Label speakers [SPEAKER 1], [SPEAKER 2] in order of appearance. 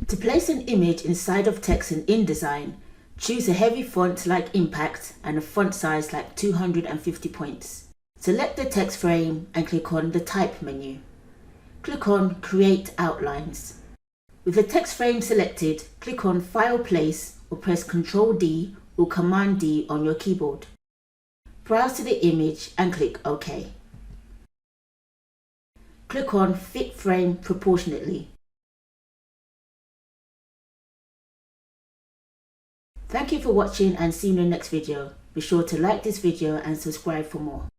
[SPEAKER 1] To place an image inside of text in InDesign, choose a heavy font like Impact and a font size like 250 points. Select the text frame and click on the Type menu. Click on Create Outlines. With the text frame selected, click on File Place or press Ctrl D or Command D on your keyboard. Browse to the image and click OK. Click on Fit Frame Proportionately. Thank you for watching and see you in the next video. Be sure to like this video and subscribe for more.